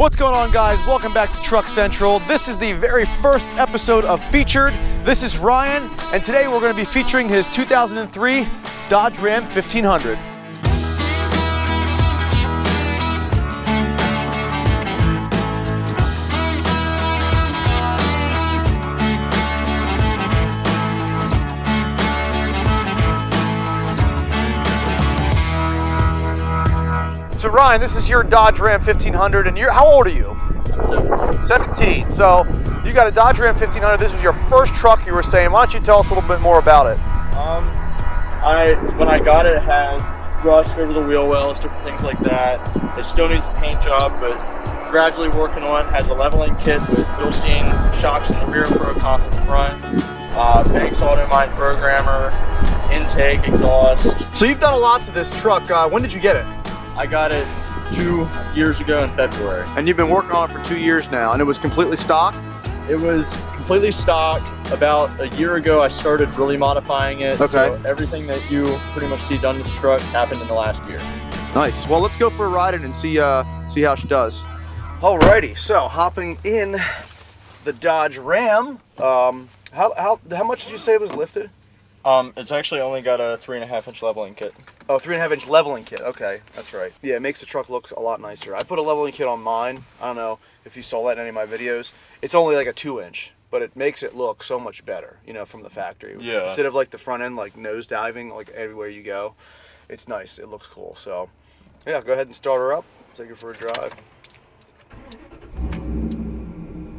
What's going on, guys? Welcome back to Truck Central. This is the very first episode of Featured. This is Ryan, and today we're going to be featuring his 2003 Dodge Ram 1500. So Ryan, this is your Dodge Ram 1500, and how old are you? I'm 17. So you got a Dodge Ram 1500. This was your first truck, you were saying. Why don't you tell us a little bit more about it? When I got it, it has rust over the wheel wells, different things like that. It still needs a paint job, but gradually working on it. Has a leveling kit with Bilstein shocks in the rear, Pro Comp in the front. Banks Auto-Mind programmer, intake, exhaust. So you've done a lot to this truck. When did you get it? I got it 2 years ago in February. And you've been working on it for 2 years now, and it was completely stock? It was completely stock. About a year ago, I started really modifying it. Okay. So everything that you pretty much see done to the truck happened in the last year. Nice. Well, let's go for a ride and see how she does. Alrighty, so hopping in the Dodge Ram. How much did you say it was lifted? It's actually only got a 3.5-inch leveling kit. Oh, 3.5-inch leveling kit. Okay, that's right. Yeah, it makes the truck look a lot nicer. I put a leveling kit on mine. I don't know if you saw that in any of my videos. It's only like a 2-inch, but it makes it look so much better, you know, from the factory. Yeah. Instead of like the front end, like nose diving, like everywhere you go, it's nice. It looks cool. So, yeah, go ahead and start her up. Take her for a drive.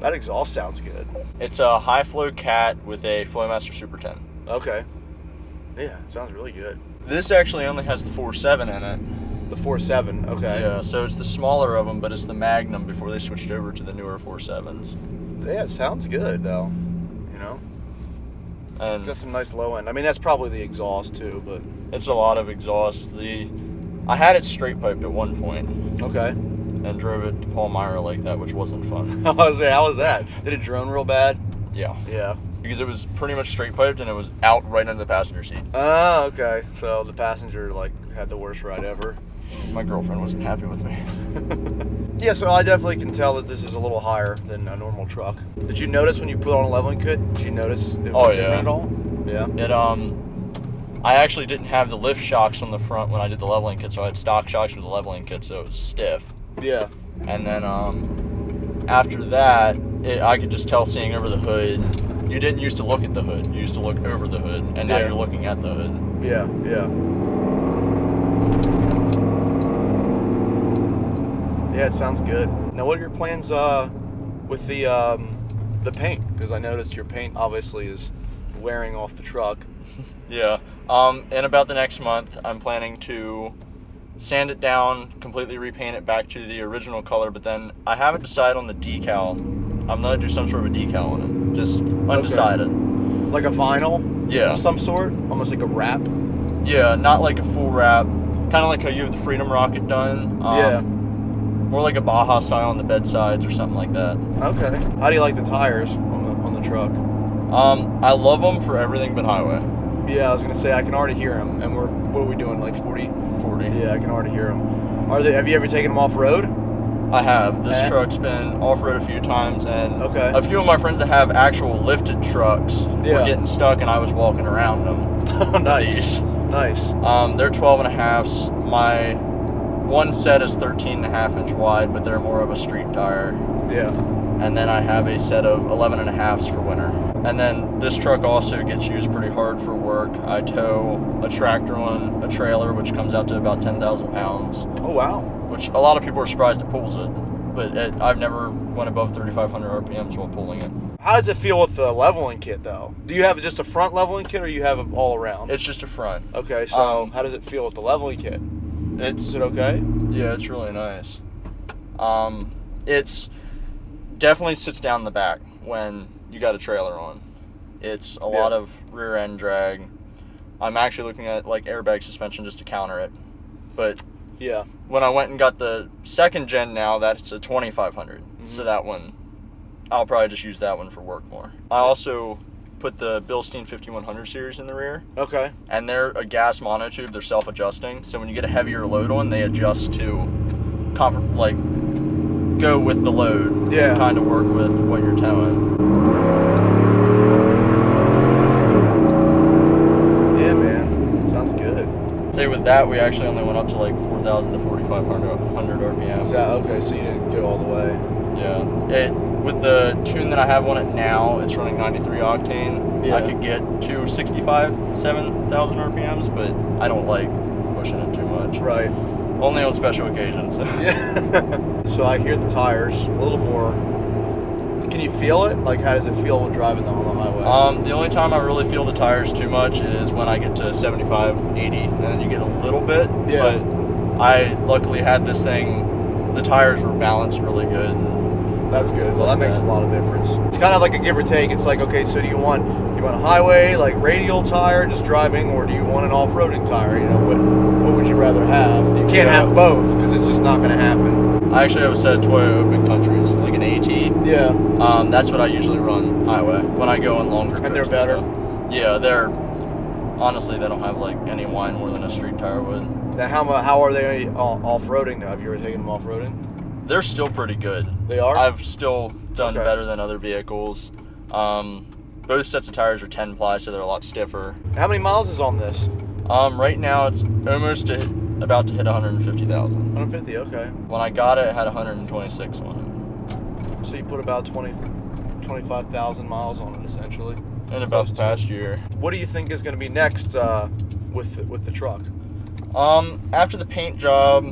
That exhaust sounds good. It's a high flow cat with a Flowmaster Super 10. Okay. Yeah, it sounds really good. This actually only has the 4.7 in it. The 4.7, okay. Yeah, so it's the smaller of them, but it's the Magnum before they switched over to the newer 4.7s. Yeah, it sounds good though, you know? And Got some nice low end. I mean, that's probably the exhaust too, but... it's a lot of exhaust. I had it straight piped at one point. Okay. And drove it to Palmyra like that, which wasn't fun. How was that? Did it drone real bad? Yeah. Yeah. Because it was pretty much straight piped and it was out right under the passenger seat. Oh, okay. So the passenger like had the worst ride ever. My girlfriend wasn't happy with me. Yeah, so I definitely can tell that this is a little higher than a normal truck. Did you notice when you put on a leveling kit? Did you notice it was different at all? Yeah. I actually didn't have the lift shocks on the front when I did the leveling kit, so I had stock shocks with the leveling kit, so it was stiff. Yeah. And then after that, I could just tell seeing over the hood. You didn't used to look at the hood. You used to look over the hood, and now you're looking at the hood. Yeah, yeah. Yeah, it sounds good. Now, what are your plans with the paint? Because I noticed your paint obviously is wearing off the truck. Yeah. In about the next month, I'm planning to sand it down, completely repaint it back to the original color, but then I haven't decided on the decal. I'm going to do some sort of a decal on it. Just undecided. Okay. Like a vinyl? Yeah. Of some sort? Almost like a wrap? Yeah, not like a full wrap. Kind of like how you have the Freedom Rocket done. Yeah. More like a Baja style on the bed sides or something like that. Okay. How do you like the tires on the truck? I love them for everything but highway. Yeah, I was going to say, I can already hear them. And what are we doing, like 40? 40. Yeah, I can already hear them. Have you ever taken them off-road? I have. This truck's been off-road a few times, and okay. A few of my friends that have actual lifted trucks were getting stuck, and I was walking around them. Nice. Nice. They're 12.5s. My one set is 13.5-inch wide, but they're more of a street tire. Yeah. And then I have a set of 11.5s for winter. And then this truck also gets used pretty hard for work. I tow a tractor on a trailer, which comes out to about 10,000 pounds. Oh, wow. Which a lot of people are surprised it pulls it, but I've never went above 3,500 RPMs while pulling it. How does it feel with the leveling kit, though? Do you have just a front leveling kit, or you have it all around? It's just a front. Okay, so how does it feel with the leveling kit? Is it okay? Yeah, it's really nice. It's definitely sits down in the back when you got a trailer on. It's a lot of rear end drag. I'm actually looking at like airbag suspension just to counter it, but yeah. When I went and got the second gen now, that's a 2500. So that one, I'll probably just use that one for work more. I also put the Bilstein 5100 series in the rear. Okay. And they're a gas monotube. They're self-adjusting. So when you get a heavier load on, they adjust to go with the load. Yeah. Kind of work with what you're towing. Yeah, man. Sounds good. Say with that, we actually only went up to like 4,000 to 4,500 RPM. Is that okay? So you didn't go all the way. Yeah. With the tune that I have on it now, it's running 93 octane. Yeah. I could get to 7,000 RPMs, but I don't like pushing it too much. Right. Only on special occasions. Yeah. So I hear the tires a little more. Can you feel it? Like, how does it feel when driving on the highway? The only time I really feel the tires too much is when I get to 75, 80, and then you get a little bit. Yeah. But I luckily had this thing, the tires were balanced really good. That's good. Well, that makes a lot of difference. It's kind of like a give or take. It's like, okay, so do you want a highway, like radial tire, just driving, or do you want an off-roading tire? You know, what would you rather have? You can't have both because it's just not going to happen. I actually have a set of Toyo Open Countries, like an AT. Yeah. That's what I usually run highway when I go on longer trips. And they're better? Yeah, honestly, they don't have like any whine more than a street tire would. Now, how are they off-roading now? Have you ever taken them off-roading? They're still pretty good. They are? I've still done Okay. better than other vehicles. Both sets of tires are 10 ply, so they're a lot stiffer. How many miles is on this? Right now it's almost about to hit 150,000. 150, okay. When I got it, it had 126 on So you put about 25,000 miles on it, essentially. it. In about the past year. What do you think is going to be next with the truck? After the paint job,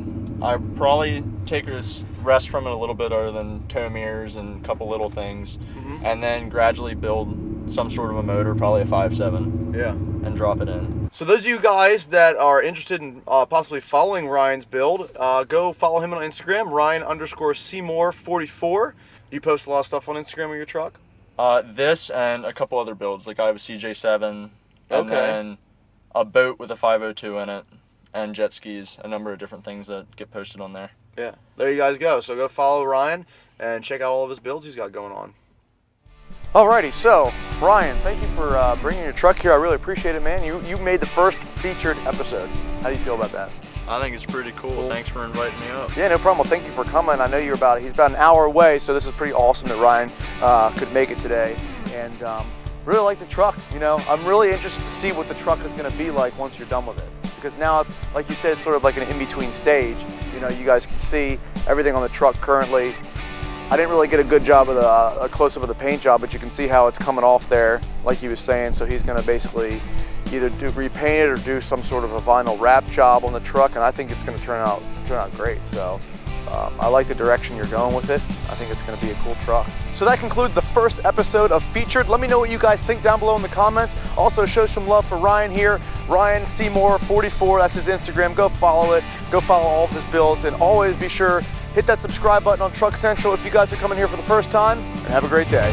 I probably take a rest from it a little bit other than tow mirrors and a couple little things, and then gradually build some sort of a motor, probably a 5.7, Yeah. and drop it in. So those of you guys that are interested in possibly following Ryan's build, go follow him on Instagram, Ryan_Seymour44. You post a lot of stuff on Instagram of your truck? This and a couple other builds, like I have a CJ7, and Okay. then a boat with a 502 in it, and jet skis, a number of different things that get posted on there. Yeah. There you guys go. So go follow Ryan and check out all of his builds he's got going on. Alrighty, so Ryan, thank you for bringing your truck here. I really appreciate it, man. You made the first featured episode. How do you feel about that? I think it's pretty cool. Thanks for inviting me up. Yeah, no problem. Well, thank you for coming. I know he's about an hour away, so this is pretty awesome that Ryan could make it today. And really like the truck. You know, I'm really interested to see what the truck is going to be like once you're done with it. Because now it's, like you said, it's sort of like an in-between stage. You know, you guys can see everything on the truck currently. I didn't really get a good job of a close-up of the paint job, but you can see how it's coming off there, like he was saying. So he's going to basically either repaint it or do some sort of a vinyl wrap job on the truck, and I think it's going to turn out great. So I like the direction you're going with it. I think it's going to be a cool truck. So that concludes the first episode of Featured. Let me know what you guys think down below in the comments. Also show some love for Ryan here, Ryan_Seymour44. That's his Instagram. Go follow it. Go follow all of his builds, and always be sure hit that subscribe button on Truck Central if you guys are coming here for the first time, and have a great day.